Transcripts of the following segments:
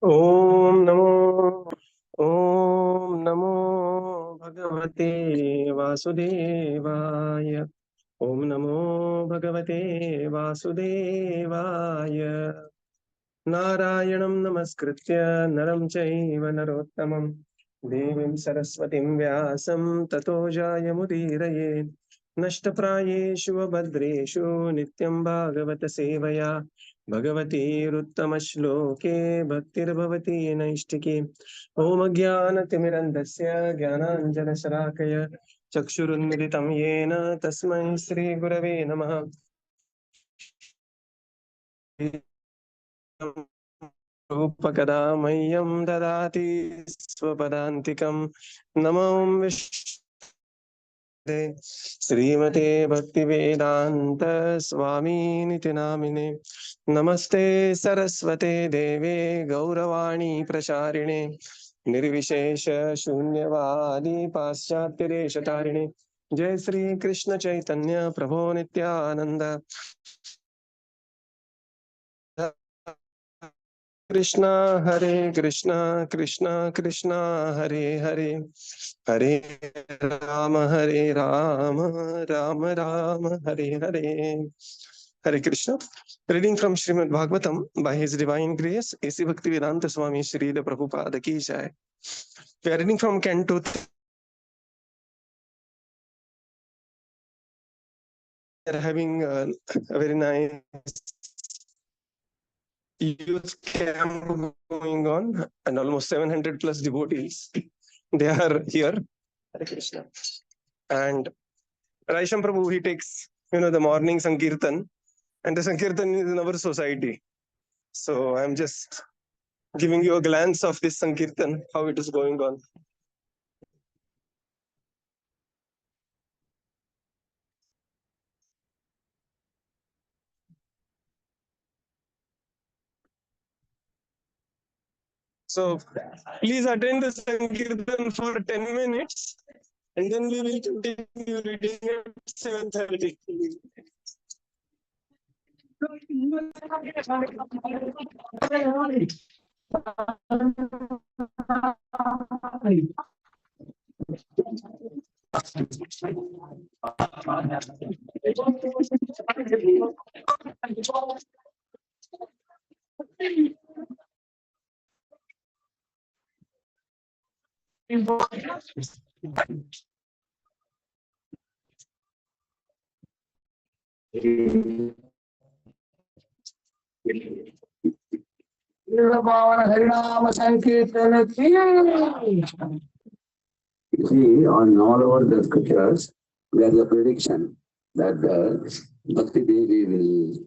ओम नमो ओम नमो भगवते वासुदेवाय। ओम नमो भगवते वासुदेवाय। नारायणं नमस्कृत्य नरं चैव नरोत्तमं देवीं सरस्वतीं व्यासं ततो जायमुदीरये। नष्टप्रायेषु वभद्रेषु नित्यं भागवत सेवया भगवतीरुत्तमश्लोके भक्तिर्भवति नैष्टिकी। ॐ ज्ञानतिमिरन्धस्य ज्ञानाञ्जनशलाकय चक्षुरुन्मिलितं येन तस्मै श्रीगुरवे नमः। रूपकदा मह्यं ददाति स्वपदान्तिकं। नमो श्रीमते भक्तिवेदान्त स्वामीनिति नामिने। नमस्ते सरस्वते देवे गौरवाणी प्रचारिणे निर्विशेष शून्यवादी पाश्चात्यदेशतारिणे। जय श्री कृष्ण चैतन्य प्रभो नित्यानंद। कृष्णा हरे Krishna Krishna Krishna Hare Hare Hare Hare Ram Ram Ram Hare Hare. Hare Krishna. Reading from Srimad Bhagavatam by His Divine Grace, A.C. Bhaktivedanta Swami Srila Prabhupada Ki Jai. We are reading from Canto. We are having a very nice youth camp going on, and almost 700 plus devotees. They are here. Hare Krishna. And Raisham Prabhu, he takes, the morning Sankirtan, and the Sankirtan is in our society. So I'm just giving you a glance of this Sankirtan, how it is going on. So please attend the Sankirtan for 10 minutes, and then we will continue reading at 7:30. You see, on all over the scriptures, there is a prediction that the Bhakti Devi will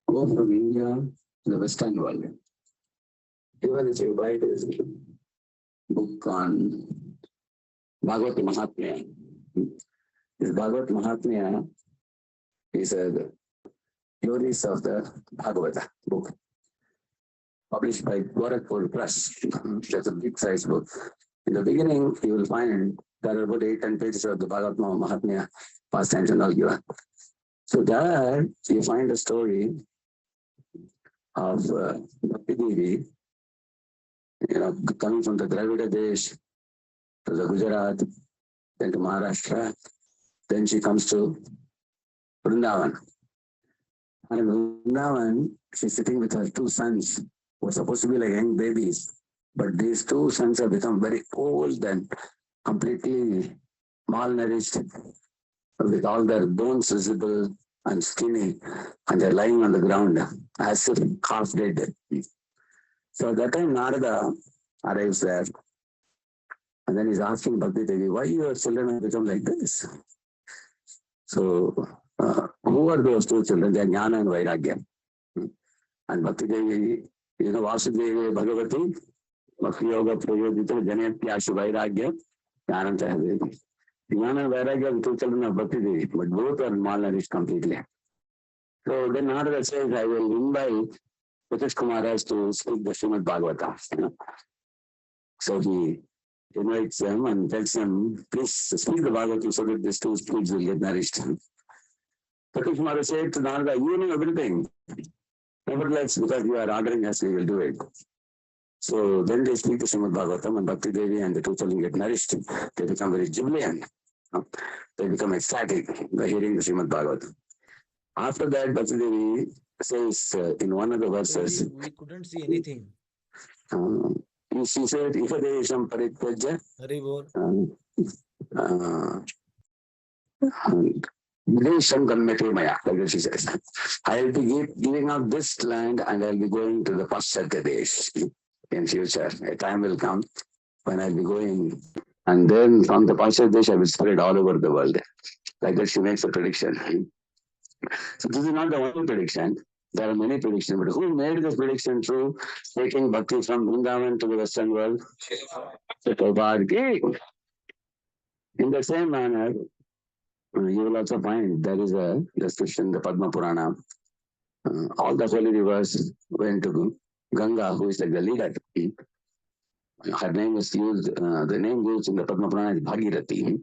go from India to the Western world. Even if you buy this book on Bhagavad Mahatmya, this Bhagavad Mahatmya is a glories of the Bhagavata book, published by Gorakhpur Press. That's a big size book. In the beginning, you will find there are about 8-10 pages of the Bhagavad Mahatmya, pastimes and all given. So there you find a story of Bhakti Devi, coming from the Dravida Desh to the Gujarat, then to Maharashtra, then she comes to Vrindavan. And in Vrindavan, she's sitting with her two sons, who are supposed to be like young babies. But these two sons have become very old and completely malnourished, with all their bones visible and skinny, and they're lying on the ground as if half dead. So at that time, Narada arrives there, and then he's asking Bhakti Devi, why your children have become like this? So, who are those two children? They're Jnana and Vairagya. And Bhakti Devi, Vasudeva Bhagavati, Bhakti Yoga Prayodhita Janatyashu Vairagya, Jnana Chahadevi. Jnana and Vairagya are two children of Bhakti Devi, but both are malnourished completely. So then Narada says, I will invite Pratish Kumaras to speak the Srimad Bhagavatam. So he invites them and tells them, please speak the Bhagavatam so that these two kids will get nourished. Pratish Kumara said to Narada, you know everything. Nevertheless, because you are ordering us, we will do it. So then they speak to Srimad Bhagavatam, and Bhakti Devi and the two children get nourished. They become very jubilant. They become ecstatic by hearing the Srimad Bhagavatam. After that, Bhakti Devi says in one of the verses, we couldn't see anything. She said, Ifadesham Parityaja. Hari Bol. Like she says, I will be giving up this land and I'll be going to the Paschatyadesh in future. A time will come when I'll be going, and then from the Paschatyadesh I will spread all over the world. Like that, she makes a prediction. So this is not the only prediction. There are many predictions, but who made this prediction true? Taking bhakti from Vrindavan to the Western world. In the same manner, you will also find there is a description in the Padma Purana. All the holy rivers went to Ganga, who is like the leader. Her name is used, the name used in the Padma Purana is Bhagirathi.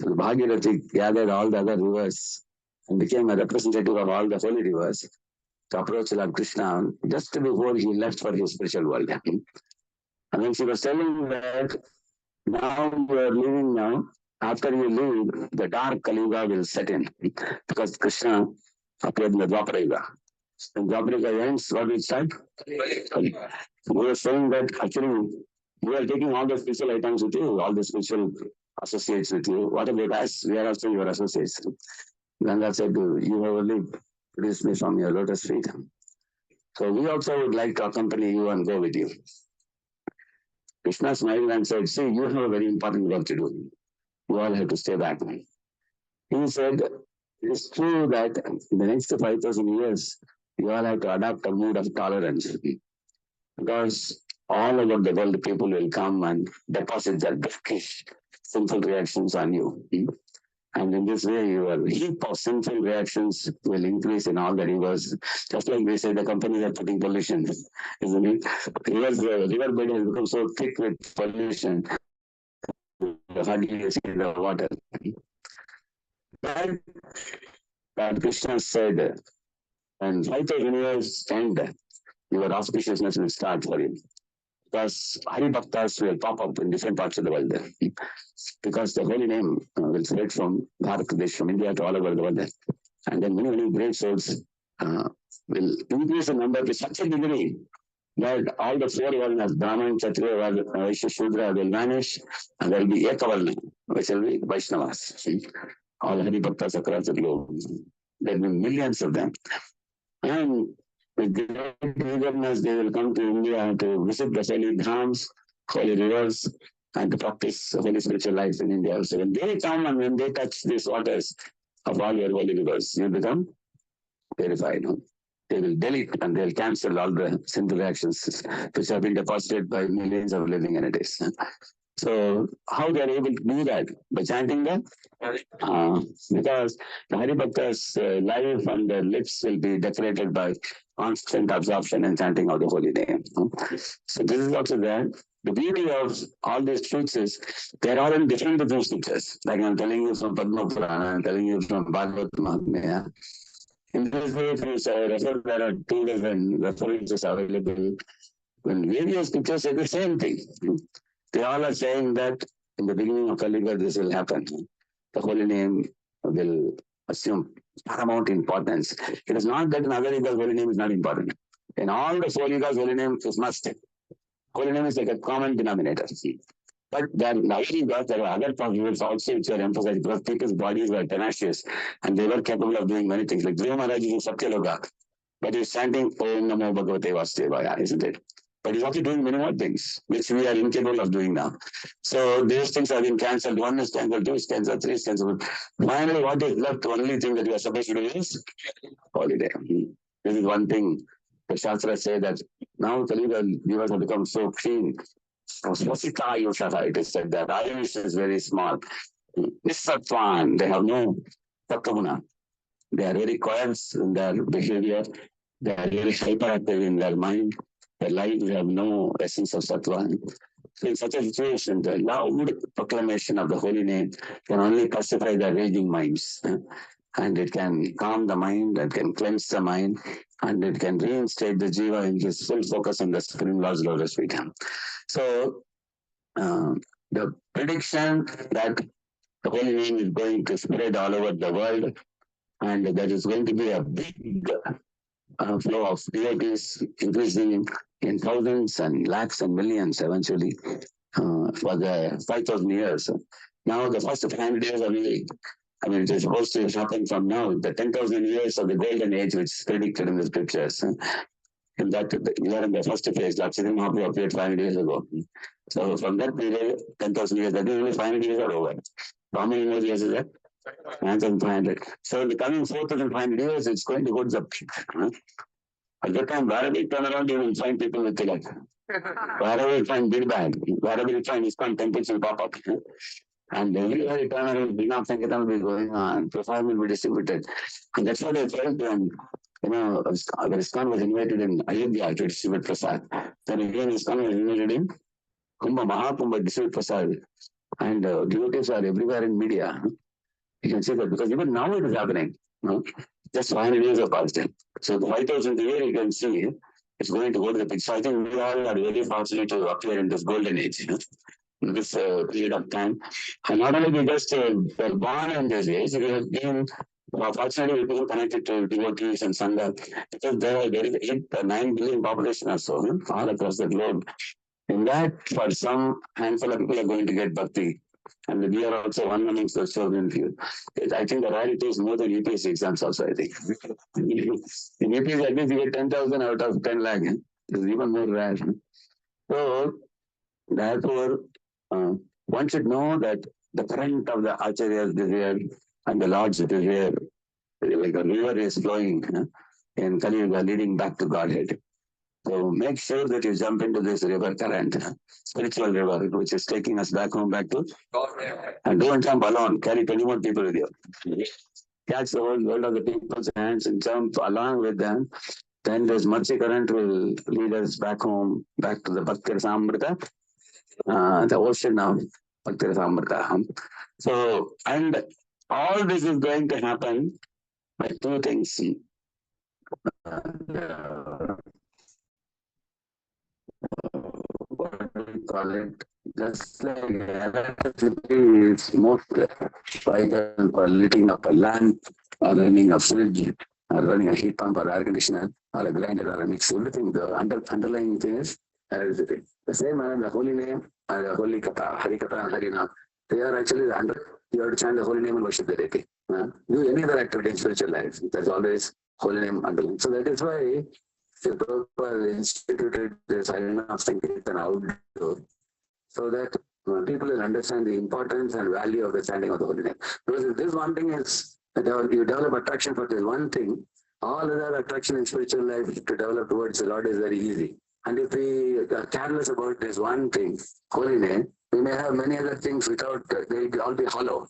So the Bhagirathi gathered all the other rivers and became a representative of all the holy rivers to approach Lord Krishna just before he left for his spiritual world. And then she was telling that now you are leaving now. After you leave, the dark Kali Yuga will set in because Krishna appeared in the Dwapara Yuga. When Dwapara Yuga ends, what will start? We were saying that actually you are taking all the spiritual items with you, all the spiritual associates with you. What about us? We are also your associates. Ganga said, you have only produced me from your lotus feet. So we also would like to accompany you and go with you. Krishna smiled and said, see, you have a very important work to do. You all have to stay back. He said, it's true that in the next 5,000 years, you all have to adopt a mood of tolerance because all over the world, people will come and deposit their brackish, sinful reactions on you. And in this way, your heap of sinful reactions will increase in all the rivers. Just like they say, the companies are putting pollution, isn't it? Riverbed has become so thick with pollution, hardly see the water. That Krishna said, and 5,000 years end, your auspiciousness will start for him. Because Hari Bhaktas will pop up in different parts of the world. Because the holy name will spread from Bharat, from India to all over the world. And then many great souls will increase the number to such a degree that all the four varnas, Brahman, Kshatriya, Vaishya, Shudra will vanish, and there will be Ekavarna, which will be Vaishnavas. All Hari Bhaktas across the globe. There will be millions of them. And with great eagerness, they will come to India to visit the holy dhams, holy rivers, and to practice holy spiritual life in India. So when they come and when they touch these waters of all your holy rivers, you become purified. They will delete and they'll cancel all the sinful reactions which have been deposited by millions of living entities. So how they are able to do that? By chanting that? Because the Hari Bhakta's life and their lips will be decorated by constant absorption and chanting of the holy name. So this is also there. The beauty of all these truths is they're all in different scriptures. Like I'm telling you from Padma Purana, I'm telling you from Bhagavad Mahatmya. In this way, if you refer, there are two different references available. When various scriptures say the same thing, they all are saying that in the beginning of Kali Yuga, this will happen. The holy name will assume paramount importance. It is not that in other yugas, holy name is not important. In all the four yugas, holy name is must. Holy name is like a common denominator. But there are other problems also which are emphasized because people's bodies were tenacious and they were capable of doing many things. Like Dhruva Maharaj is in Satyaloka, but he's chanting Om Namo Bhagavate Vasudevaya, isn't it? But he's also doing many more things, which we are incapable of doing now. So these things have been cancelled. One is cancelled, two is cancelled, three is cancelled. Finally, what is left? The only thing that you are supposed to do is holiday. This is one thing the Shastras say that now the viewers have become so keen. Swastika Ayushata, it is said that Ayush is very small. Nisatwan, they have no Tattva. They are very quiet in their behavior. They are very hyperactive in their mind. Their lives have no essence of sattva. So in such a situation, the loud proclamation of the holy name can only pacify their raging minds. And it can calm the mind, it can cleanse the mind, and it can reinstate the jiva in his full focus on the Supreme Lord's lotus feet. So the prediction that the holy name is going to spread all over the world, and there is going to be a big flow of devotees increasing in thousands and lakhs and millions eventually for the 5,000 years. Now the first 500 years are really, I mean, it is supposed to happen from now. The 10,000 years of the golden age, which is predicted in the scriptures. In that, we are in the first phase. Lakshmi Mahaprabhu appeared 500 years ago. So from that period, 10,000 years, that is only 500 years are over. How many more years is that? 9,500. So in the coming 4,500 years, it's going to go to the peak. At that time, wherever you turn around, you will find people with tilak. Wherever you find big bag, wherever you find ISKCON temples will pop up. And everywhere you turn around, Vinam Sankirtan will be going on, profile will be distributed. And that's what I felt when, ISKCON was invited in Ayodhya to distribute prasad. Then again, ISKCON was invited in Kumbha, Mahakumbha, distribute prasad. And devotees are everywhere in media. You can see that because even now it is happening. Just 500 years of passed. So the 5,000th year you can see it's going to go to the peak. So I think we all are very fortunate to appear in this golden age, in this period of time. And not only we just were born in this age, we have been fortunately we become connected to devotees and Sangha because there are 9 billion population or so all across the globe. In that, for some handful of people are going to get bhakti. And we are also one amongst those chosen few. I think the rarity is more than UPSC exams also, I think. In UPSC, at least you get 10,000 out of 10 lakh. It's even more rare. So, therefore, one should know that the current of the Acharyas is here and the Lord's is here. Like a river is flowing in Kali Yuga, leading back to Godhead. So make sure that you jump into this river current, spiritual river, which is taking us back home, back to. And don't jump alone. Carry 21 people with you. Catch the whole world of the people's hands and jump along with them. Then this mercy current will lead us back home, back to the Bhakti Samrita, the ocean of Bhakti Samrita. So, and all this is going to happen by two things. What do we call it? Just like electricity is most vital for lighting up a lamp or running a fridge or running a heat pump or air conditioner or a grinder or a mixer. Everything, the underlying thing is electricity. The same manner, the holy name and the holy kata, Hari Kata and Hari Nam, they are actually the under. You have to chant the holy name and worship the deity. Do any other activity in spiritual life. There's always holy name underlying. So that is why Prabhupada instituted this Harina of Sankirtan outdoor so that people will understand the importance and value of the chanting of the holy name. Because if this one thing is, you develop attraction for this one thing, all other attraction in spiritual life to develop towards the Lord is very easy. And if we are careless about this one thing, holy name, we may have many other things without, they will all be hollow,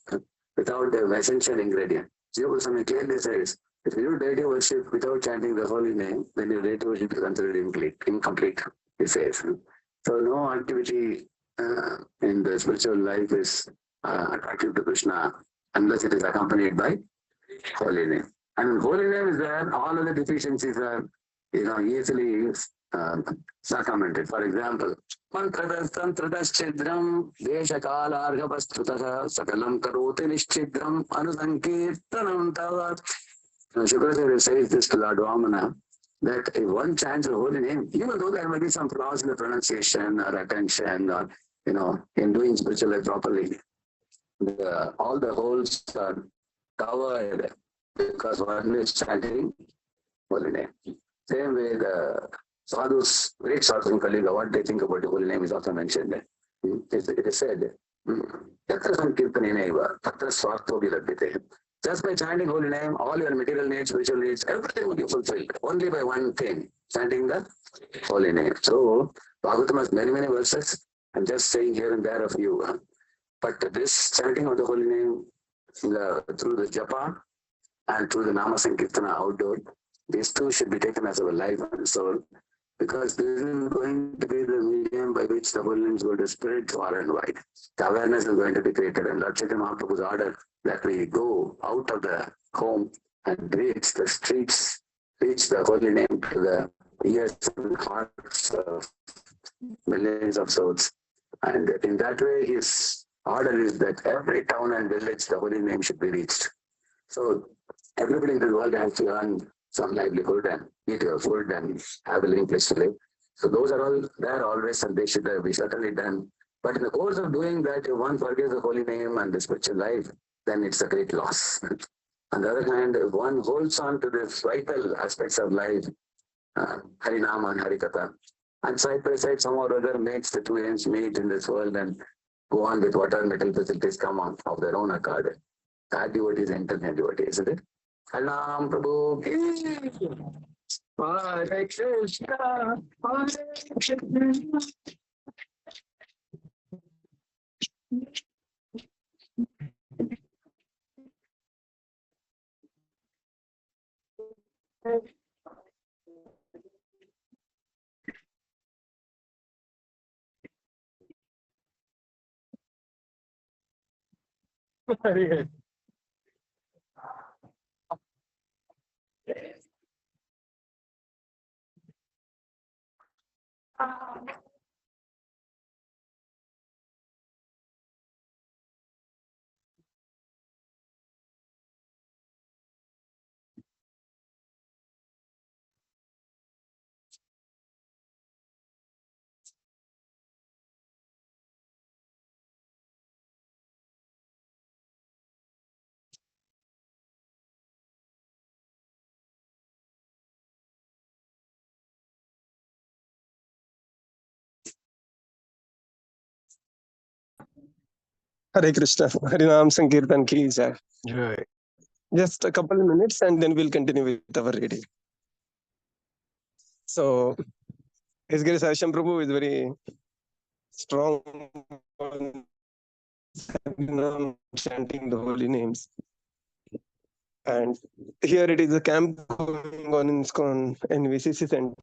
without the essential ingredient. Jiva Goswami clearly says, if you do deity worship without chanting the holy name, then your deity worship is considered incomplete, he says. So no activity in the spiritual life is attractive to Krishna unless it is accompanied by holy name. And when holy name is there, all other deficiencies are, easily circumvented. For example, mantradas tantradas deshakalargavastutah sakalam karoti nishchidram anusankirtanam tavat. Shukracharya says this to Lord Vamana, that if one chants the holy name, even though there may be some flaws in the pronunciation or attention or, in doing spiritual life properly, all the holes are covered because one is chanting holy name. Same way the sadhus, great sadhus in Kali Yuga, what they think about the holy name is also mentioned. It is said, yatra sankirtanenaiva, tatra swartho vilabhyate. Just by chanting holy name, all your material needs, spiritual needs, everything will be fulfilled. Only by one thing, chanting the holy name. So, Bhagavatam has many, many verses. I'm just saying here and there a few. But this chanting of the holy name through the japa and through the nama sankirtana outdoor, these two should be taken as our life and soul, because this is going to be the medium by which the holy name is going to spread far and wide. The awareness is going to be created, and Lord Chaitanya Mahaprabhu's order that we go out of the home and reach the streets reach the holy name to the ears and hearts of millions of souls. And in that way, his order is that every town and village, the holy name should be reached. So everybody in the world has to earn some livelihood and eat your food and have a living place to live. So those are all there always, and they should be certainly done. But in the course of doing that, if one forgets the holy name and the spiritual life, then it's a great loss. On the other hand, if one holds on to the vital aspects of life, Harinama and Harikatha, and side by side, some or other makes the two ends meet in this world and go on with whatever material facilities come on of their own accord. That devotee is intelligent devotee, isn't it? Harinam Prabhu ki Hare Krishna, Hare Krishna. Hare Hare Krishna, Harinam Sankirtan ki jai. Jai. Just a couple of minutes and then we'll continue with our reading. So, His Grace Harsham Prabhu is very strong on chanting the holy names. And here it is a camp going on in ISKCON NVCC center,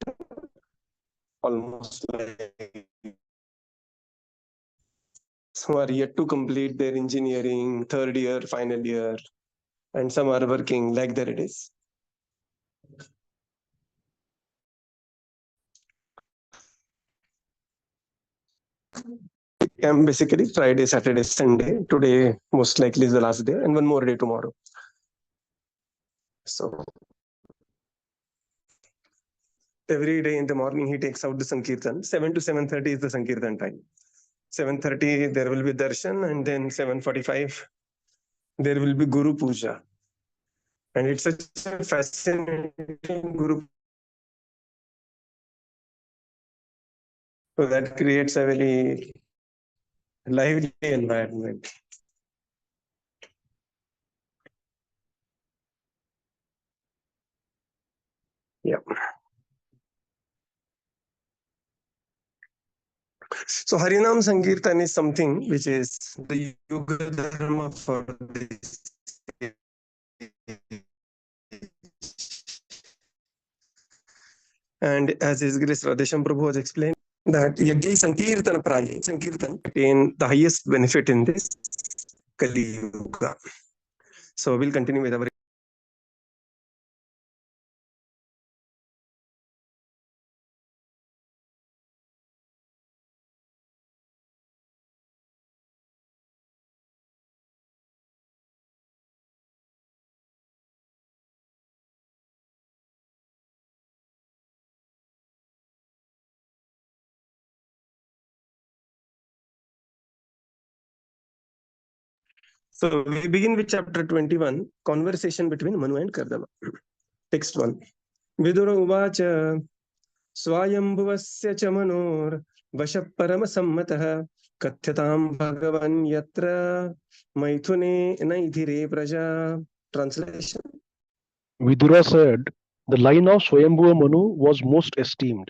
almost like some are yet to complete their engineering, third year, final year, and some are working like that it is. Camp basically Friday, Saturday, Sunday. Today most likely is the last day, and one more day tomorrow. So every day in the morning he takes out the Sankirtan. 7 to 7:30 is the Sankirtan time. 7:30 there will be darshan, and then 7:45 there will be Guru Puja. And it's such a fascinating Guru. So that creates a very lively environment. Yeah. So Harinam Sankirtan is something which is the Yuga Dharma for this. And as His Grace Radhesham Prabhu has explained, that Yajna Sankirtan Praye, Sankirtan attain the highest benefit in this Kali Yuga. So we'll continue with our. So we begin with chapter 21, conversation between Manu and Kardama. Text 1. Vidura uvacha swayambhuvasya cha manor vasha parama sammatah katyatam bhagavan yatra maithune naidhire praja. Translation. Vidura said, "The line of Swayambhuva Manu was most esteemed.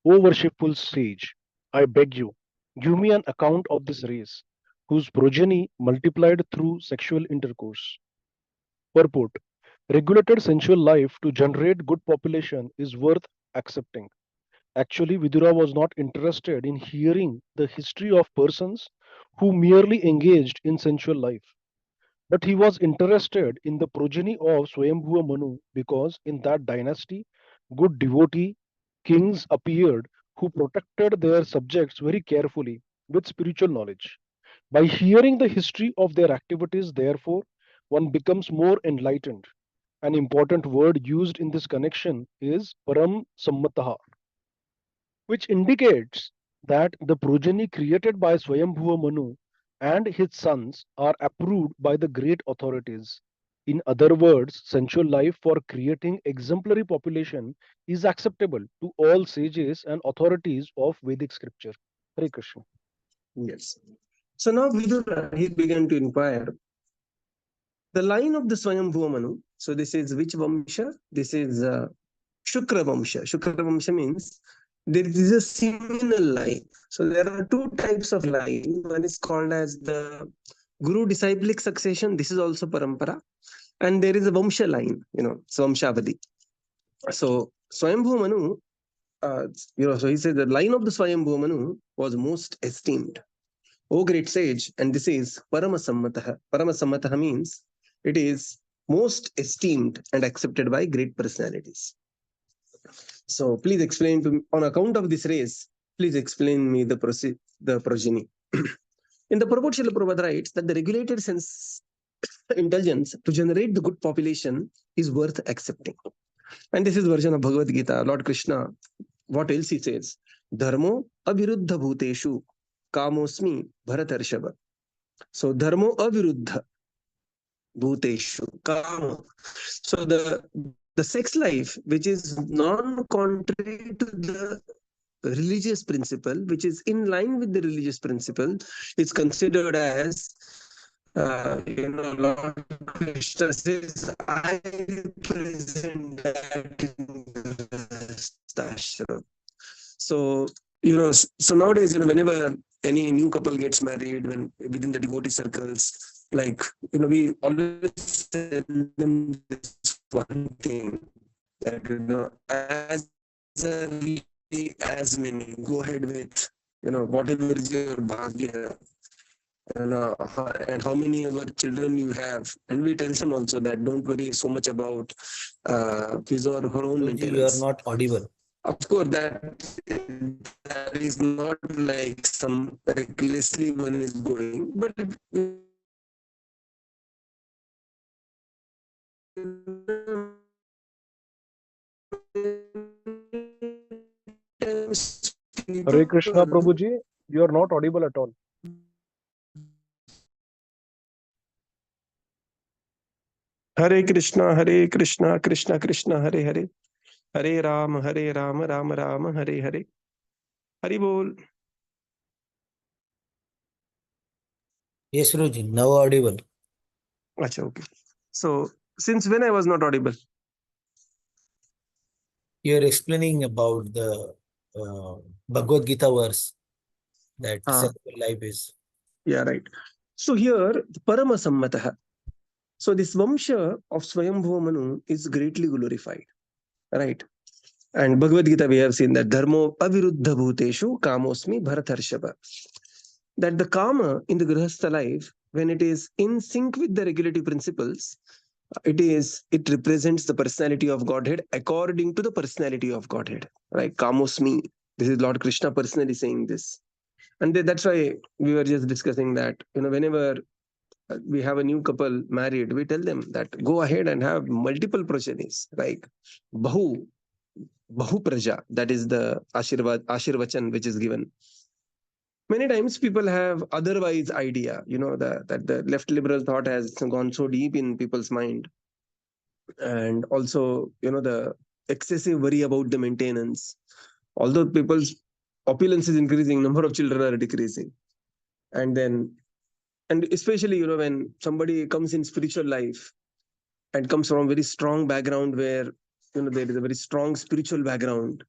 O worshipful sage, I beg you, give me an account of this race, whose progeny multiplied through sexual intercourse." Purport: regulated sensual life to generate good population is worth accepting. Actually, Vidura was not interested in hearing the history of persons who merely engaged in sensual life. But he was interested in the progeny of Swayambhuva Manu because in that dynasty, good devotee kings appeared who protected their subjects very carefully with spiritual knowledge. By hearing the history of their activities, therefore, one becomes more enlightened. An important word used in this connection is param sammataha, which indicates that the progeny created by Swayambhuva Manu and his sons are approved by the great authorities. In other words, sensual life for creating exemplary population is acceptable to all sages and authorities of Vedic scripture. Hare Krishna. Yes. So now Vidura, he began to inquire the line of the Swayambhuva Manu. So this is which Vamsha? This is Shukra Vamsha. Shukra Vamsha means there is a seminal line. So there are two types of line. One is called as the Guru disciplic succession. This is also Parampara. And there is a Vamsha line, Swamshavadi. So Swayambhuva Manu, so he said the line of the Swayambhuva Manu was most esteemed. O great sage, and this is Paramasammataha. Paramasammataha means it is most esteemed and accepted by great personalities. So please explain to me, on account of this race, please explain me the progeny. In the purport, Srila Prabhupada writes that the regulated sense intelligence to generate the good population is worth accepting. And this is version of Bhagavad Gita. Lord Krishna, what else he says? Dharmo aviruddha bhuteshu kamosmi bharatarshava. So dharmo aviruddha bhuteshu kama. So the sex life, which is non-contrary to the religious principle, which is in line with the religious principle, is considered as, Lord Krishna says, I represent that in the ashram. So, so nowadays, whenever any new couple gets married, when within the devotee circles, we always tell them this one thing that, as many, go ahead with, whatever is your bhagya, and how many of our children you have. And we tell them also that don't worry so much about his or her own maintenance. You are not audible. Of course, that is not like some recklessly one is going, but Hare Krishna, Prabhuji, you are not audible at all. Hare Krishna, Krishna Krishna, Hare Hare. Hare Rama, Rama Rama, Hare Hare. Hare Bol. Yes, Guruji, now audible. Achha, okay. So, since when I was not audible? You are explaining about the Bhagavad Gita verse that sensual life is. Yeah, right. So here, Paramasammataha. So this Vamsha of Swayambhuva Manu is greatly glorified. Right. And Bhagavad Gita, we have seen that Dharmo aviruddha bhuteshu kamosmi bharatarshava. That the kama in the Grihastha life, when it is in sync with the regulative principles, it represents the personality of Godhead according to the personality of Godhead. Right? Kamosmi. This is Lord Krishna personally saying this. And that's why we were just discussing that, whenever we have a new couple married, we tell them that go ahead and have multiple progenies, like Bahu Praja, that is the Ashirvachan which is given. Many times people have otherwise idea, that the left liberal thought has gone so deep in people's mind. And also, the excessive worry about the maintenance. Although people's opulence is increasing, number of children are decreasing. And especially, when somebody comes in spiritual life and comes from a very strong background where, there is a very strong spiritual background,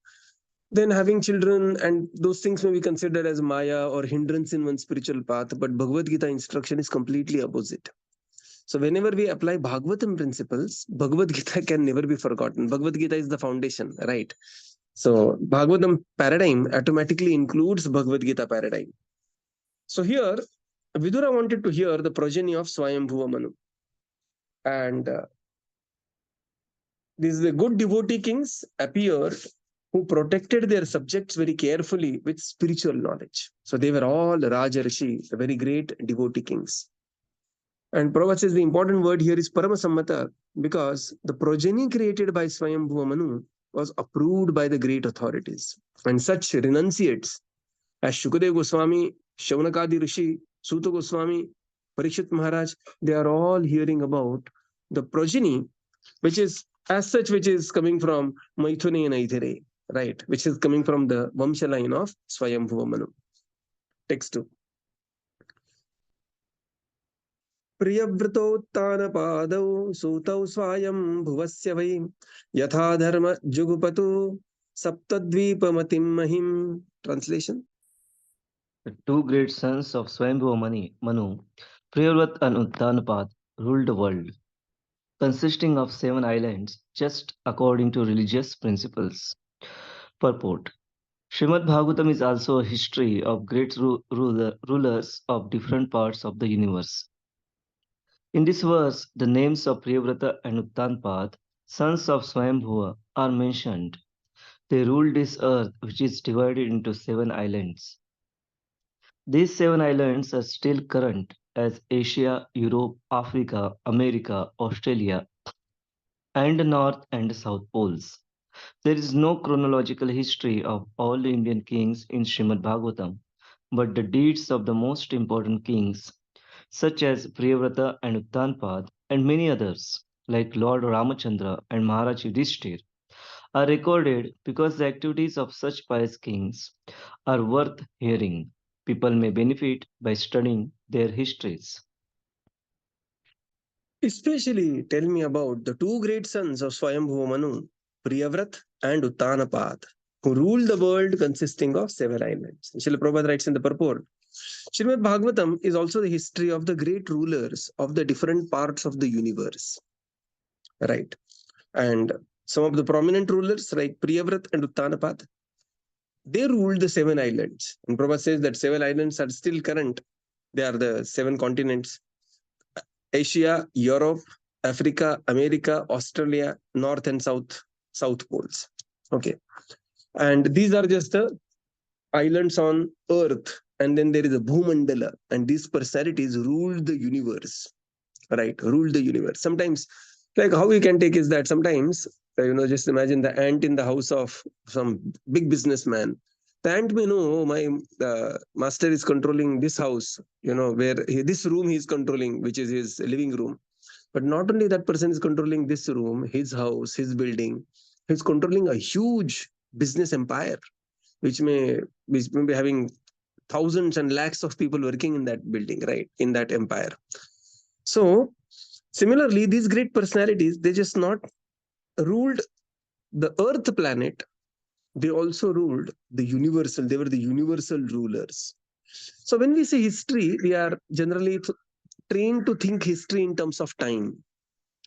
then having children and those things may be considered as Maya or hindrance in one's spiritual path. But Bhagavad Gita instruction is completely opposite. So whenever we apply Bhagavatam principles, Bhagavad Gita can never be forgotten. Bhagavad Gita is the foundation, right? So Bhagavatam paradigm automatically includes Bhagavad Gita paradigm. So here, Vidura wanted to hear the progeny of Swayambhuva Manu. And these the good devotee kings appeared who protected their subjects very carefully with spiritual knowledge. So they were all Rajarshi, the very great devotee kings. And Prabhupada says the important word here is Paramasammata, because the progeny created by Swayambhuva Manu was approved by the great authorities. And such renunciates as Shukadev Goswami, Shaunakadi Rishi, Suta Goswami, Parikshit Maharaj, they are all hearing about the progeny, which is as such, which is coming from Maithune and Aithire, right? Which is coming from the Vamsha line of Swayambhuva Manu. Text 2. प्रियव्रतोत्तानपादौ सूतौ स्वायम्भुवस्य वै यथा धर्म जुगुपतु सप्तद्वीपमतिं महिम्. Translation. The two great sons of Swayambhuva Manu, Priyavrat and Uttanapad, ruled the world, consisting of 7 islands, just according to religious principles. Purport. Srimad Bhagavatam is also a history of great rulers of different parts of the universe. In this verse, the names of Priyavrata and Uttanapad, sons of Swayambhuva, are mentioned. They ruled this earth, which is divided into 7 islands. These 7 islands are still current as Asia, Europe, Africa, America, Australia, and the North and South Poles. There is no chronological history of all the Indian kings in Srimad Bhagavatam, but the deeds of the most important kings, such as Priyavrata and Uttanapad, and many others, like Lord Ramachandra and Maharaj Yudhishthir, are recorded because the activities of such pious kings are worth hearing. People may benefit by studying their histories. Especially tell me about the two great sons of Swayambhuva Manu, Priyavrat and Uttanapad, who ruled the world consisting of 7 islands. Srila Prabhupada writes in the purport, Srimad Bhagavatam is also the history of the great rulers of the different parts of the universe. Right. And some of the prominent rulers like Priyavrat and Uttanapad, they ruled the 7 islands. And Prabhupada says that 7 islands are still current. They are the 7 continents: Asia, Europe, Africa, America, Australia, North and South Poles. Okay. And these are just the islands on Earth. And then there is a Bhumandala. And these personalities ruled the universe. Right? Ruled the universe. Sometimes, like how we can take is that sometimes, just imagine the ant in the house of some big businessman. The ant may know my master is controlling this house, where this room he is controlling, which is his living room. But not only that person is controlling this room, his house, his building, he's controlling a huge business empire, which may be having thousands and lakhs of people working in that building, right? In that empire. So, similarly, these great personalities, they just not ruled the Earth planet, they also ruled the universal, they were the universal rulers. So when we say history, we are generally trained to think history in terms of time.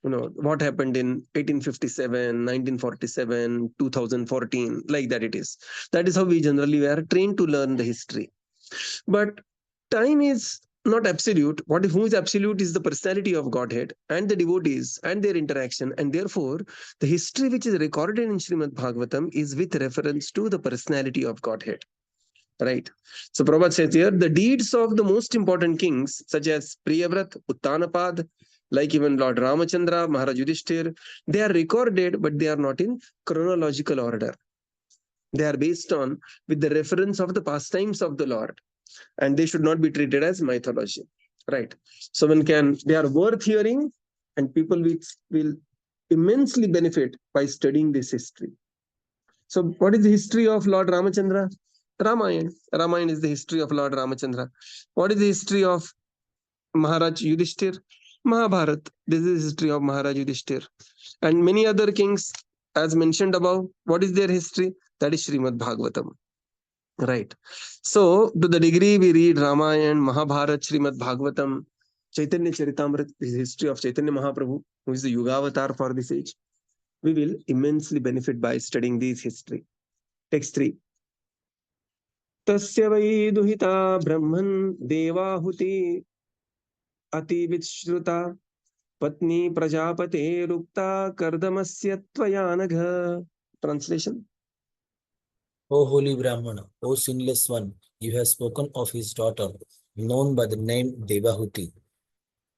What happened in 1857, 1947, 2014, like that it is. That is how we generally are trained to learn the history. But time is not absolute. Who is absolute is the personality of Godhead and the devotees and their interaction. And therefore, the history which is recorded in Srimad Bhagavatam is with reference to the personality of Godhead. Right. So Prabhupada says here, the deeds of the most important kings, such as Priyavrat, Uttanapad, like even Lord Ramachandra, Maharaj Yudhishthir, they are recorded, but they are not in chronological order. They are based on with the reference of the pastimes of the Lord. And they should not be treated as mythology, right? So they are worth hearing, and people will immensely benefit by studying this history. So what is the history of Lord Ramachandra? Ramayana. Ramayana is the history of Lord Ramachandra. What is the history of Maharaj Yudhishthir? Mahabharata. This is the history of Maharaj Yudhishthir. And many other kings, as mentioned above, what is their history? That is Srimad Bhagavatam. Right. So, to the degree we read Ramayana, Mahabharata, Srimad Bhagavatam, Chaitanya Charitamrita, the history of Chaitanya Mahaprabhu, who is the Yugavatar for this age, we will immensely benefit by studying this history. Text 3. Tasya vai duhita brahman devahuti ati vishruta Patni Prajapate Rukta Kardamasya Tvayanagha. Translation. O holy Brahmana, O sinless one, you have spoken of his daughter, known by the name Devahuti,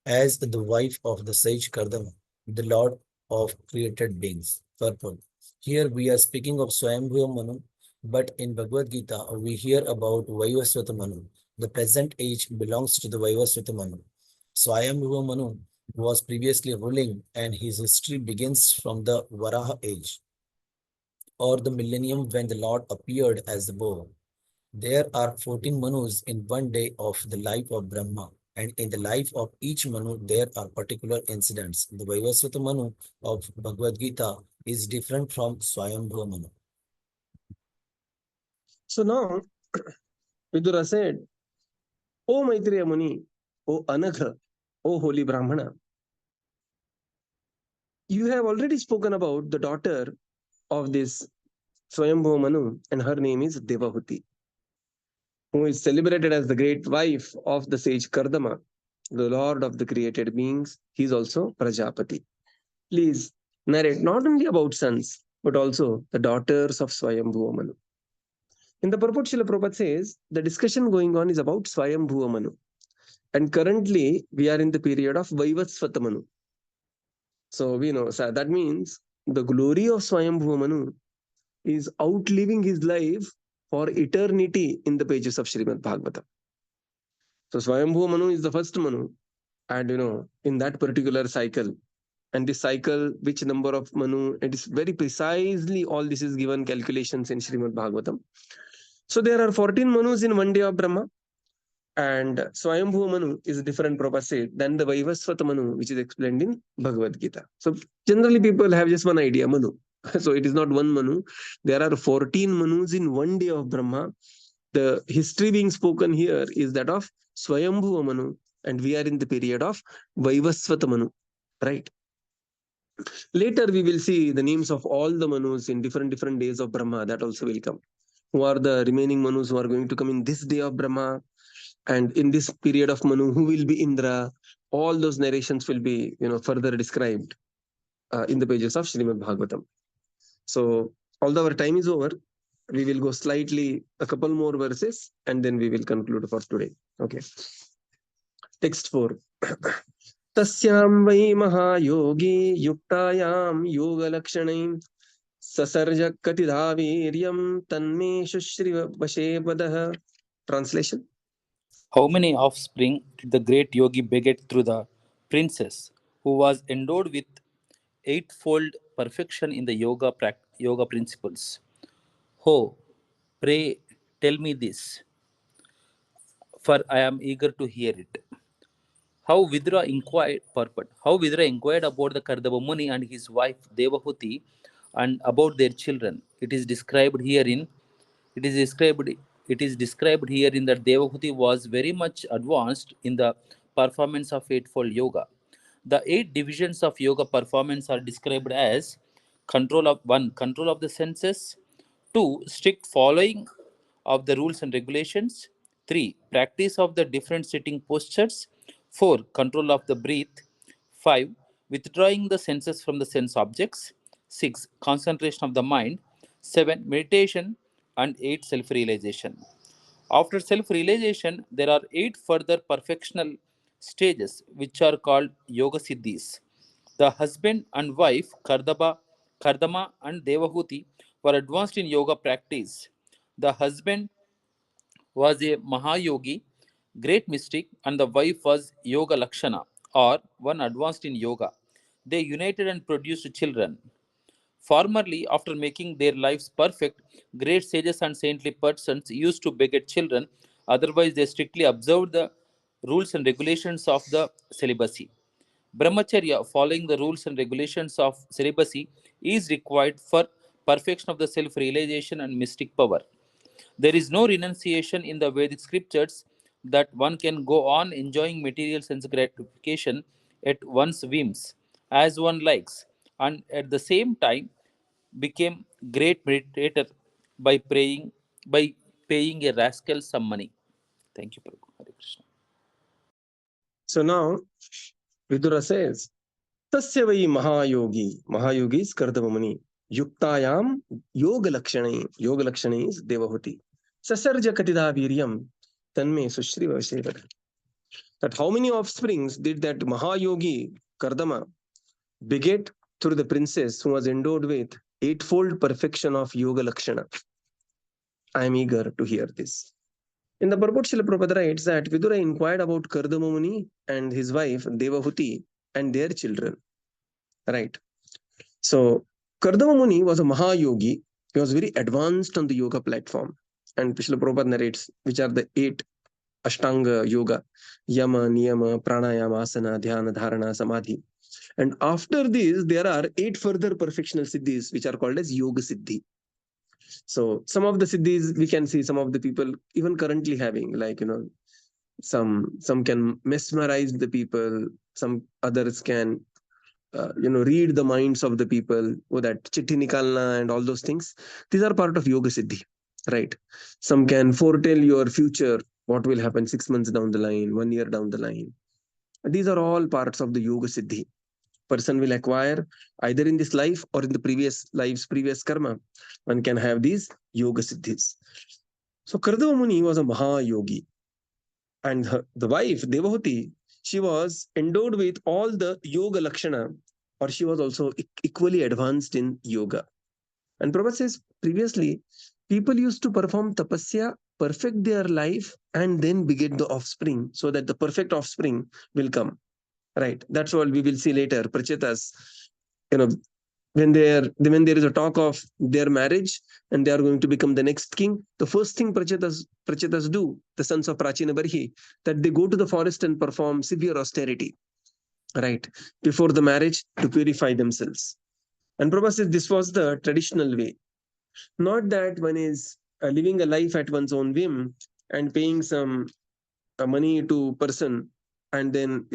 as the wife of the sage Kardama, the lord of created beings. Purport. Here we are speaking of Swayambhuva Manu, but in Bhagavad Gita we hear about Vaivasvata Manu. The present age belongs to the Vaivasvata Manu. Swayambhuva Manu was previously ruling, and his history begins from the Varaha age, or the millennium when the Lord appeared as the bow. There are 14 Manus in one day of the life of Brahma, and in the life of each Manu, there are particular incidents. The Vaivasvata Manu of Bhagavad Gita is different from Swayambhuva Manu. So now, Vidura said, O Maitreya Muni, O Anagha, O holy Brahmana, you have already spoken about the daughter of this Swayambhuva Manu, and her name is Devahuti, who is celebrated as the great wife of the sage Kardama, the lord of the created beings. He is also Prajapati. Please narrate not only about sons, but also the daughters of Swayambhuva Manu. In the purport, Srila Prabhupada says, the discussion going on is about Swayambhuva Manu. And currently, we are in the period of Vaivasvata Manu. So we know, so that means the glory of Swayambhuva Manu is outliving his life for eternity in the pages of Srimad Bhagavatam. So Swayambhuva Manu is the first Manu. And in that particular cycle, and this cycle, which number of Manu, it is very precisely, all this is given calculations in Srimad Bhagavatam. So there are 14 Manus in one day of Brahma. And Swayambhuva Manu is a different proposal than the Vaivasvata Manu, which is explained in Bhagavad Gita. So generally people have just one idea, Manu. So it is not one Manu. There are 14 Manus in one day of Brahma. The history being spoken here is that of Swayambhuva Manu, and we are in the period of Vaivasvata Manu, right? Later we will see the names of all the Manus in different days of Brahma. That also will come. Who are the remaining Manus who are going to come in this day of Brahma? And in this period of Manu, who will be Indra? All those narrations will be, further described in the pages of Srimad Bhagavatam. So, although our time is over, we will go slightly a couple more verses, and then we will conclude for today. Okay. Text 4. Tasyam vai mahayogi yuktayaam yoga lakshanai sasarja katidhaviryam tanme shushri vashe padah. Translation. How many offspring did the great yogi beget through the princess, who was endowed with eightfold perfection in the yoga principles? Oh, pray tell me this, for I am eager to hear it. How Vidura inquired about the Kardama Muni and his wife Devahuti and about their children. It is described here in that Devahuti was very much advanced in the performance of Eightfold Yoga. The 8 divisions of yoga performance are described as control of the senses, 2, strict following of the rules and regulations, 3, practice of the different sitting postures, 4, control of the breath, 5, withdrawing the senses from the sense objects, 6, concentration of the mind, 7, meditation, and 8, self-realization. After self-realization, there are 8 further perfectional stages which are called Yoga Siddhis. The husband and wife, Kardama and Devahuti, were advanced in yoga practice. The husband was a Mahayogi, great mystic, and the wife was Yoga Lakshana, or one advanced in yoga. They united and produced children. Formerly, after making their lives perfect, great sages and saintly persons used to beget children, otherwise, they strictly observed the rules and regulations of the celibacy. Brahmacharya, following the rules and regulations of celibacy, is required for perfection of the self realization and mystic power. There is no renunciation in the Vedic scriptures that one can go on enjoying material sense gratification at one's whims as one likes, and at the same time became great meditator by paying a rascal some money. Thank you, Prabhu. Hare Krishna. So now, Vidura says, Tasya vai Mahayogi. Mahayogi is Kardama Muni. Yuktayam Yoga Lakshane. Yoga Lakshane is Devahuti. Sasarja Katida Viryam. Tanme Sushri Vasevada. That how many offsprings did that Mahayogi Kardama beget through the princess who was endowed with eightfold perfection of Yoga Lakshana? I am eager to hear this. In the purport, Srila Prabhupada writes that Vidura inquired about Kardama Muni and his wife Devahuti and their children. Right. So Kardama Muni was a Mahayogi. He was very advanced on the yoga platform. And Srila Prabhupada narrates which are the 8 Ashtanga Yoga: Yama, Niyama, Pranayama, Asana, Dhyana, Dharana, Samadhi. And after this, there are 8 further perfectional siddhis which are called as Yoga Siddhi. So some of the siddhis we can see some of the people even currently having, like, some can mesmerize the people, some others can read the minds of the people, or that chitti nikalna and all those things. These are part of Yoga Siddhi, right? Some can foretell your future, what will happen 6 months down the line, 1 year down the line. These are all parts of the Yoga Siddhi. Person will acquire either in this life or in the previous lives, previous karma. One can have these Yoga Siddhis. So Kardama Muni was a Mahayogi. And the wife, Devahuti, she was endowed with all the Yoga Lakshana, or she was also equally advanced in yoga. And Prabhupada says previously, people used to perform tapasya, perfect their life, and then beget the offspring, so that the perfect offspring will come. Right. That's what we will see later. Prachetas, when there is a talk of their marriage and they are going to become the next king, the first thing Prachetas do, the sons of Prachina Barhi, that they go to the forest and perform severe austerity, right, before the marriage, to purify themselves. And Prabhupada says this was the traditional way. Not that one is living a life at one's own whim and paying some money to person and then,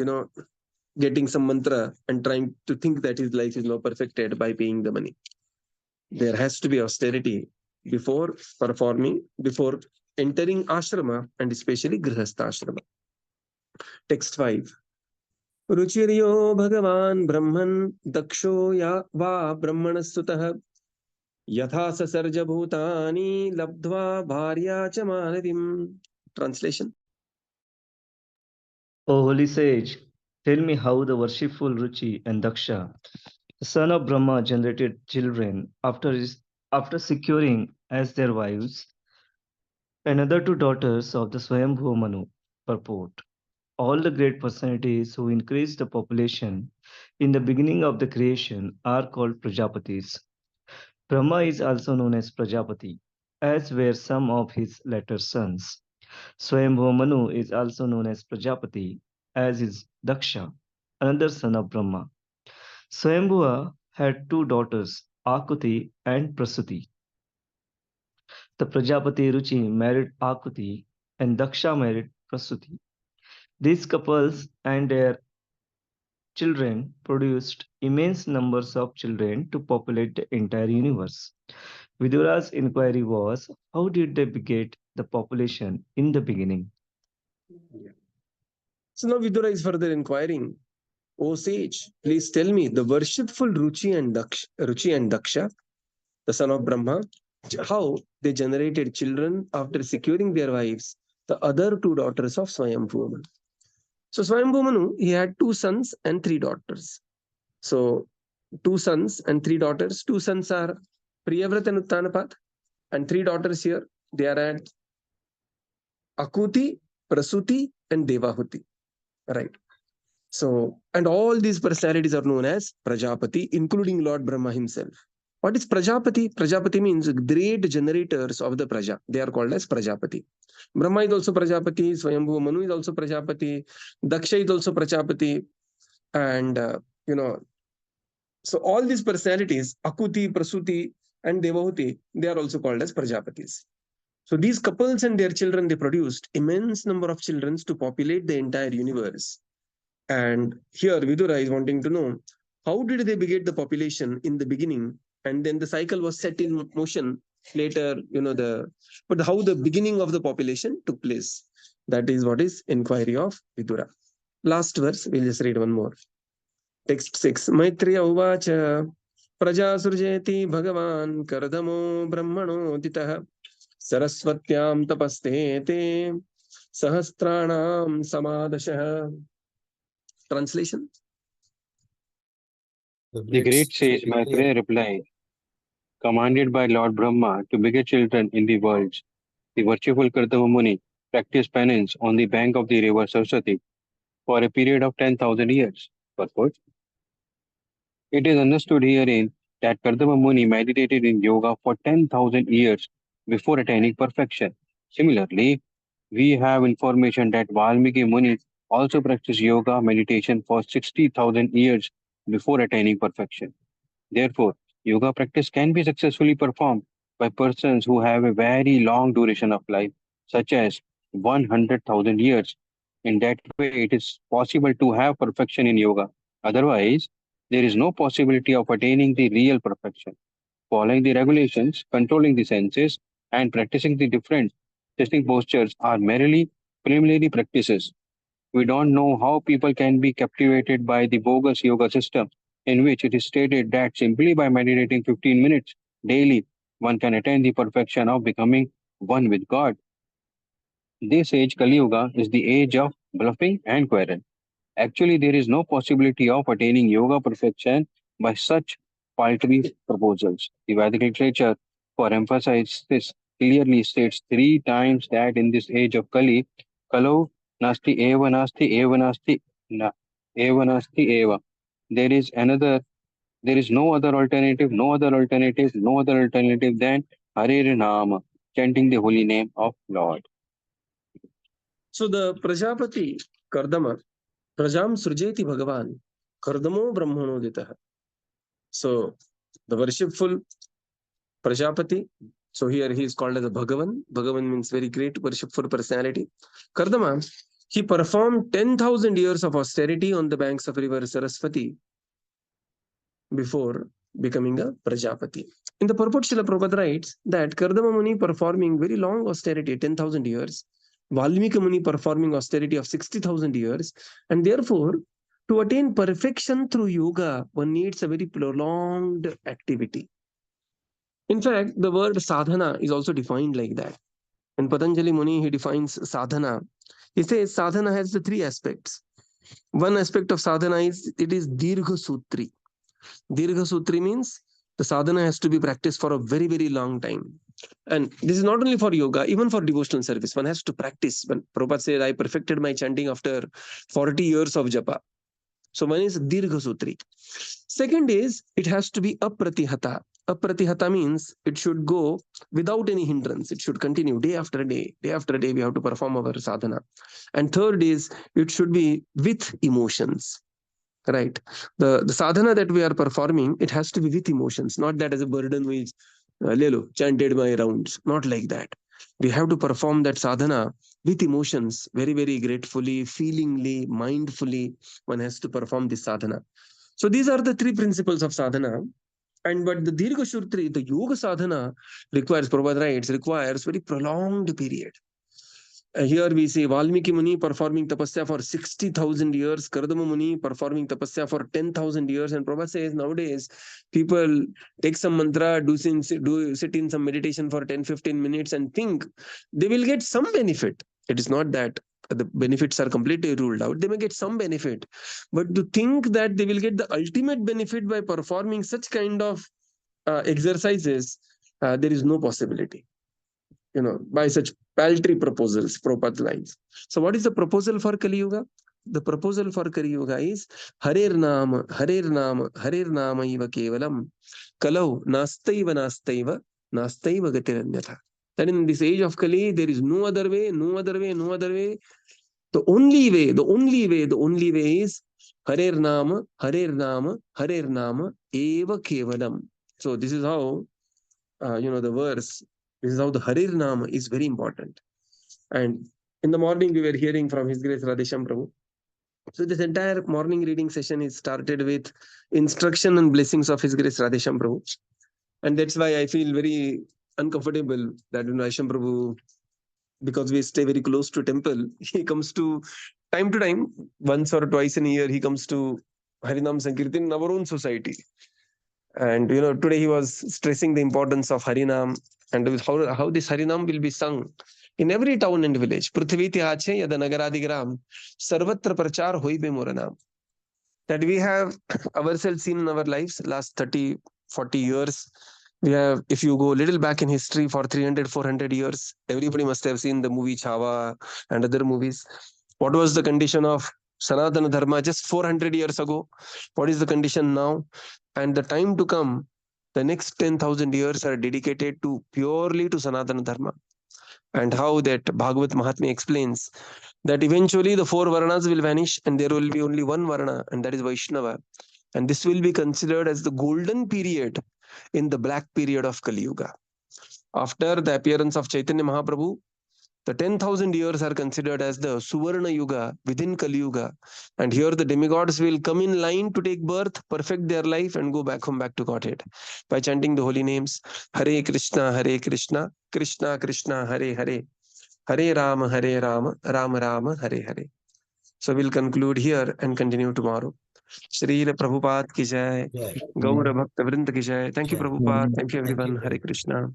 getting some mantra and trying to think that his life is now perfected by paying the money. There has to be austerity before entering ashrama, and especially grihastha ashrama. Text 5. Ruchiryo Bhagavan Brahman Daksho ya va Brahmanasutah Yatha Sasarja Bhutani Labdva Bharya Chamanadim. Translation. O holy sage, tell me how the worshipful Ruchi and Daksha, the son of Brahma, generated children after securing as their wives another 2 daughters of the Swayambhuva Manu. Purport. All the great personalities who increased the population in the beginning of the creation are called Prajapatis. Brahma is also known as Prajapati, as were some of his later sons. Swayambhuva Manu is also known as Prajapati, as is Daksha, another son of Brahma. Swayambhuva had 2 daughters, Akuti and Prasuti. The Prajapati Ruchi married Akuti and Daksha married Prasuti. These couples and their children produced immense numbers of children to populate the entire universe. Vidura's inquiry was, how did they beget the population in the beginning? So now Vidura is further inquiring, O sage, please tell me, the worshipful Ruchi and Daksha, the son of Brahma, how they generated children after securing their wives, the other 2 daughters of Swayambhuva Manu. So Swayambhuva Manu, he had 2 sons and 3 daughters. So 2 sons and 3 daughters. 2 sons are Priyavrat and Uttanapat, and 3 daughters here, they are at Akuti, Prasuti, and Devahuti. Right. So, and all these personalities are known as Prajapati, including Lord Brahma himself. What is Prajapati? Prajapati means great generators of the Praja. They are called as Prajapati. Brahma is also Prajapati, Swayambhuva Manu is also Prajapati, Daksha is also Prajapati, and so all these personalities, Akuti, Prasuti, and Devahuti, they are also called as Prajapatis. So these couples and their children, they produced immense number of children to populate the entire universe. And here Vidura is wanting to know, how did they beget the population in the beginning, and then the cycle was set in motion later, but how the beginning of the population took place. That is what is inquiry of Vidura. Last verse, we'll just read one more. Text 6. Maitreya uvacha prajasrujeti bhagavan kardamo brahmano ditah saraswatyam tapaste te sahasranam samadashah. Translation. The great sage Maitreya replied, commanded by Lord Brahma to beget children in the world, the worshipful Kardama Muni practiced penance on the bank of the river Saraswati for a period of 10,000 years. Purport. It is understood herein that Kardama Muni meditated in yoga for 10,000 years before attaining perfection. Similarly, we have information that Valmiki Muni also practiced yoga meditation for 60,000 years before attaining perfection. Therefore, yoga practice can be successfully performed by persons who have a very long duration of life, such as 100,000 years. In that way, it is possible to have perfection in yoga. Otherwise, there is no possibility of attaining the real perfection. Following the regulations, controlling the senses, and practicing the different testing postures are merely preliminary practices. We don't know how people can be captivated by the bogus yoga system, in which it is stated that simply by meditating 15 minutes daily, one can attain the perfection of becoming one with God. This age, Kali Yuga, is the age of bluffing and quarrel. Actually, there is no possibility of attaining yoga perfection by such paltry proposals. The Vedic literature, for emphasis this, clearly states three times that in this age of Kali, Kalo nasti eva nasti eva nasti na eva nasti eva. There is another, there is no other alternative, no other alternative, no other alternative than Hare Nama, chanting the holy name of Lord. So the Prajapati Kardama, Prajam Srujeti Bhagavan, Kardamo Brahmano ditah. So the worshipful Prajapati, so here he is called as a Bhagavan. Bhagavan means very great worshipful personality. Kardama, he performed 10,000 years of austerity on the banks of river Saraswati before becoming a Prajapati. In the purport, Srila Prabhupada writes that Kardama Muni performing very long austerity, 10,000 years, Valmiki Muni performing austerity of 60,000 years, and therefore, to attain perfection through yoga, one needs a very prolonged activity. In fact, the word sadhana is also defined like that. In Patanjali Muni, he defines sadhana. He says sadhana has the three aspects. One aspect of sadhana is it is Dirgha Sutri. Dirgha Sutri means the sadhana has to be practiced for a very, very long time. And this is not only for yoga, even for devotional service. One has to practice. When Prabhupada said, I perfected my chanting after 40 years of japa. So one is Dirgha Sutri. Second is, it has to be Apratihata. Apratihata means it should go without any hindrance. It should continue day after day. Day after day, we have to perform our sadhana. And third is, it should be with emotions. Right. The sadhana that we are performing, it has to be with emotions, not that as a burden which Lelo chanted my rounds. Not like that. We have to perform that sadhana with emotions, very, very gratefully, feelingly, mindfully. One has to perform this sadhana. So these are the three principles of sadhana. And but the Dirgha Sutri, the yoga sadhana requires, Prabhupada writes, requires very prolonged period. Here we see Valmiki Muni performing tapasya for 60,000 years, Kardama Muni performing tapasya for 10,000 years. And Prabhupada says nowadays people take some mantra, sit in some meditation for 10-15 minutes and think they will get some benefit. It is not that the benefits are completely ruled out. They may get some benefit. But to think that they will get the ultimate benefit by performing such kind of exercises, there is no possibility. By such paltry proposals, Prabhupada lines. So what is the proposal for Kali Yuga? The proposal for Kali Yuga is Harer Nama, Harer Nama, Harer Nama iva kevalam, Kalau nastaiva nastaiva, nastaiva gatiranyatha. That in this age of Kali, there is no other way, no other way, no other way. The only way, the only way, the only way is Harer Nama, Harer Nama, Harer Nama, eva kevalam. So this is how, the verse, this is how the Harir Nama is very important. And in the morning, we were hearing from His Grace Radhesham Prabhu. So this entire morning reading session is started with instruction and blessings of His Grace Radhesham Prabhu. And that's why I feel very uncomfortable that Radhesham Prabhu, because we stay very close to temple, he comes to time, once or twice in a year, he comes to Harinam Sankirtan in our own society. And today he was stressing the importance of Harinam and how this Harinam will be sung in every town and village. Prithvi ti ache yada nagaradigram sarvatra prachar hoibe moranam. That we have ourselves seen in our lives last 30, 40 years. We have, if you go a little back in history for 300, 400 years, everybody must have seen the movie Chava and other movies. What was the condition of Sanatana Dharma just 400 years ago? What is the condition now? And the time to come, the next 10,000 years are dedicated to purely to Sanatana Dharma. And how that Bhagavad Mahatmya explains that eventually the four Varnas will vanish and there will be only one Varna, and that is Vaishnava. And this will be considered as the golden period in the black period of Kali Yuga. After the appearance of Chaitanya Mahaprabhu, the 10,000 years are considered as the Suvarna Yuga within Kali Yuga. And here the demigods will come in line to take birth, perfect their life, and go back home, back to Godhead by chanting the holy names Hare Krishna, Krishna Krishna, Hare Hare, Hare Rama, Rama Rama, Hare Hare. So we'll conclude here and continue tomorrow. Shri Prabhupada ki jai, Gaura Bhakta Vrinda ki jai. Thank you, Prabhupada. Thank you, everyone. Hare Krishna.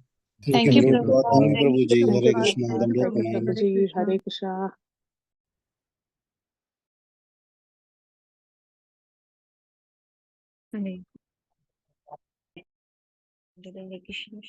Thank you, Thank you, Prabhupada. Prabhuji. Thank Hare you, Krishna. Prabhupada. Dandavat Pranam. Prabhuji, Hare Krishna. Hare Krishna.